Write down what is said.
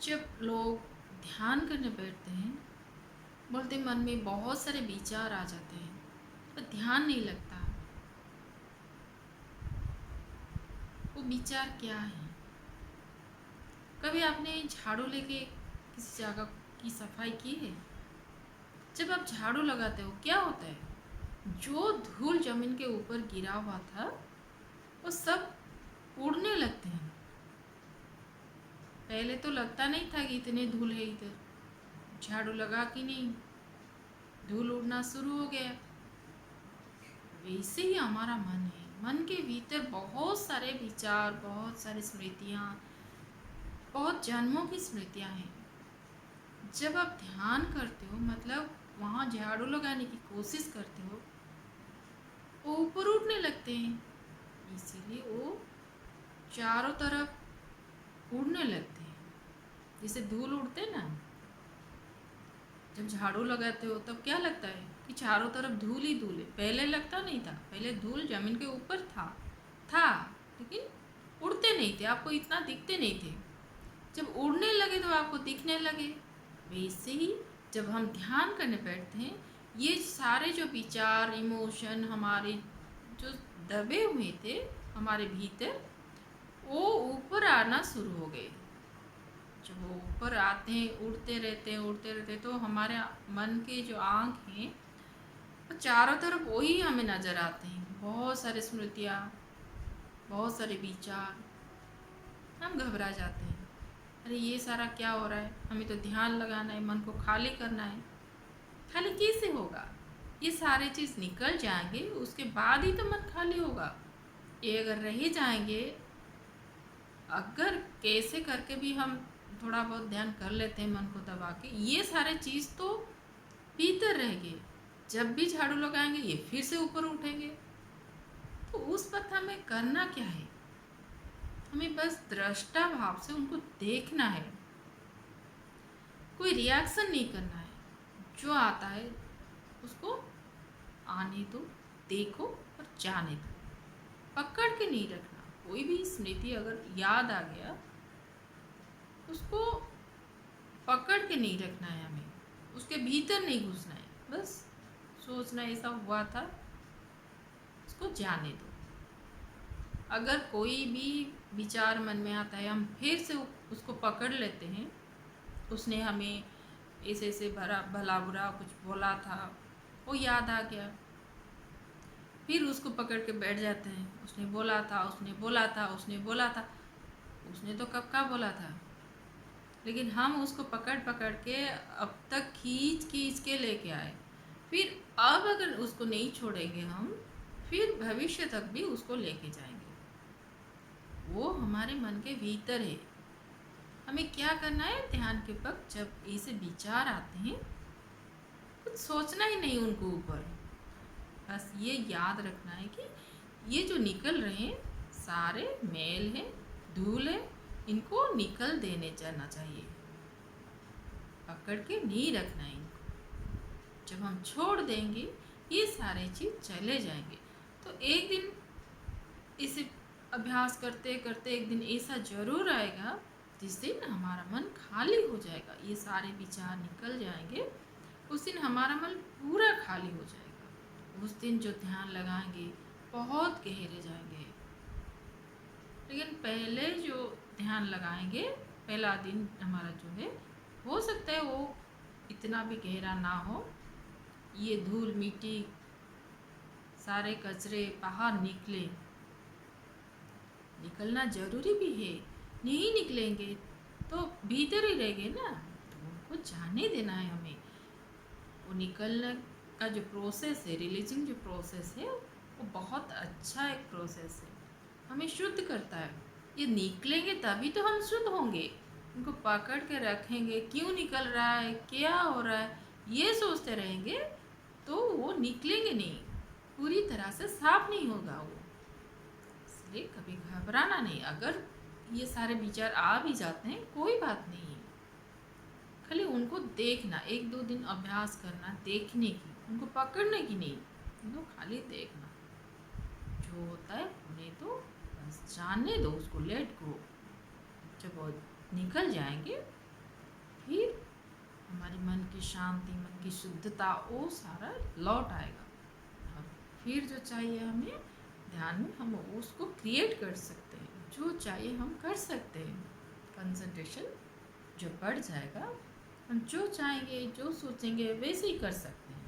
जब लोग ध्यान करने बैठते हैं, बोलते मन में बहुत सारे विचार आ जाते हैं, पर ध्यान नहीं लगता। वो विचार क्या है? कभी आपने झाड़ू लेके किसी जगह की सफाई की है? जब आप झाड़ू लगाते हो क्या होता है? जो धूल जमीन के ऊपर गिरा हुआ था वो सब उड़ने लगते हैं। पहले तो लगता नहीं था कि इतने धूल है इधर, झाड़ू लगा कि नहीं धूल उड़ना शुरू हो गया। वैसे ही हमारा मन है, मन के भीतर बहुत सारे विचार, बहुत सारी स्मृतियाँ, बहुत जन्मों की स्मृतियाँ हैं। जब आप ध्यान करते हो मतलब वहाँ झाड़ू लगाने की कोशिश करते हो, वो ऊपर उठने लगते हैं। इसीलिए वो चारों तरफ उड़ने लगते हैं, जैसे धूल उड़ते ना। जब झाड़ू लगाते हो तब क्या लगता है कि चारों तरफ धूल ही धूल है। पहले लगता नहीं था, पहले धूल जमीन के ऊपर था लेकिन उड़ते नहीं थे, आपको इतना दिखते नहीं थे। जब उड़ने लगे तो आपको दिखने लगे। वैसे ही जब हम ध्यान करने बैठते हैं, ये सारे जो विचार, इमोशन हमारे जो दबे हुए थे हमारे भीतर, वो ऊपर आना शुरू हो गए। जब वो ऊपर आते हैं, उड़ते रहते हैं, तो हमारे मन के जो आँख हैं वो चारों तरफ वही हमें नज़र आते हैं। बहुत सारी स्मृतियाँ, बहुत सारे विचार। हम घबरा जाते हैं, अरे ये सारा क्या हो रहा है, हमें तो ध्यान लगाना है, मन को खाली करना है। खाली कैसे होगा? ये सारे चीज़ निकल जाएंगे उसके बाद ही तो मन खाली होगा। ये अगर रह जाएंगे, अगर कैसे करके भी हम थोड़ा बहुत ध्यान कर लेते हैं मन को दबा के, ये सारे चीज़ तो भीतर रहेंगे। जब भी झाड़ू लगाएंगे ये फिर से ऊपर उठेंगे। तो उस वक्त हमें करना क्या है? हमें बस दृष्टा भाव से उनको देखना है, कोई रिएक्शन नहीं करना है। जो आता है उसको आने दो, देखो और जाने दो। पकड़ के नहीं रखना। कोई भी स्मृति अगर याद आ गया, उसको पकड़ के नहीं रखना है हमें, उसके भीतर नहीं घुसना है। बस सोचना ऐसा हुआ था, उसको जाने दो। अगर कोई भी विचार मन में आता है, हम फिर से उसको पकड़ लेते हैं। उसने हमें ऐसे ऐसे भला भला बुरा कुछ बोला था, वो याद आ गया, फिर उसको पकड़ के बैठ जाते हैं। उसने बोला था, उसने बोला था, उसने बोला था। उसने तो कब का बोला था, लेकिन हम उसको पकड़ पकड़ के अब तक खींच खींच के लेके आए। फिर अब अगर उसको नहीं छोड़ेंगे हम, फिर भविष्य तक भी उसको लेके जाएंगे। वो हमारे मन के भीतर है। हमें क्या करना है? ध्यान के वक्त जब ऐसे विचार आते हैं, कुछ सोचना ही नहीं उनको ऊपर। बस ये याद रखना है कि ये जो निकल रहे हैं सारे मैल है, धूल है, इनको निकल देने जाना चाहिए। पकड़ के नहीं रखना है इनको। जब हम छोड़ देंगे ये सारे चीज़ चले जाएंगे। तो एक दिन इसे अभ्यास करते करते एक दिन ऐसा ज़रूर आएगा जिस दिन हमारा मन खाली हो जाएगा, ये सारे विचार निकल जाएंगे। उस दिन हमारा मन पूरा खाली हो जाएगा। उस दिन जो ध्यान लगाएंगे बहुत गहरे जाएंगे। लेकिन पहले जो ध्यान लगाएंगे, पहला दिन हमारा जो है, हो सकता है वो इतना भी गहरा ना हो। ये धूल मिट्टी सारे कचरे बाहर निकलना ज़रूरी भी है। नहीं निकलेंगे तो भीतर ही रहेंगे ना, तो उनको जाने देना है हमें। वो निकलने का जो प्रोसेस है, रिलीजिंग जो प्रोसेस है, वो बहुत अच्छा एक प्रोसेस है, हमें शुद्ध करता है। ये निकलेंगे तभी तो हम शुद्ध होंगे। उनको पकड़ के रखेंगे, क्यों निकल रहा है, क्या हो रहा है, ये सोचते रहेंगे तो वो निकलेंगे नहीं, पूरी तरह से साफ नहीं होगा वो। इसलिए कभी घबराना नहीं। अगर ये सारे विचार आ भी जाते हैं कोई बात नहीं है, खाली उनको देखना। एक दो दिन अभ्यास करना देखने की, उनको पकड़ने की नहीं, उनको खाली देखना। जो होता है उन्हें तो बस जानने दो, उसको लेट गो। जब वो निकल जाएंगे फिर हमारे मन की शांति, मन की शुद्धता, वो सारा लौट आएगा। और फिर जो चाहिए हमें ध्यान में, हम उसको क्रिएट कर सकते हैं, जो चाहिए हम कर सकते हैं। कंसंट्रेशन जो बढ़ जाएगा, हम जो चाहेंगे, जो सोचेंगे वैसे ही कर सकते हैं।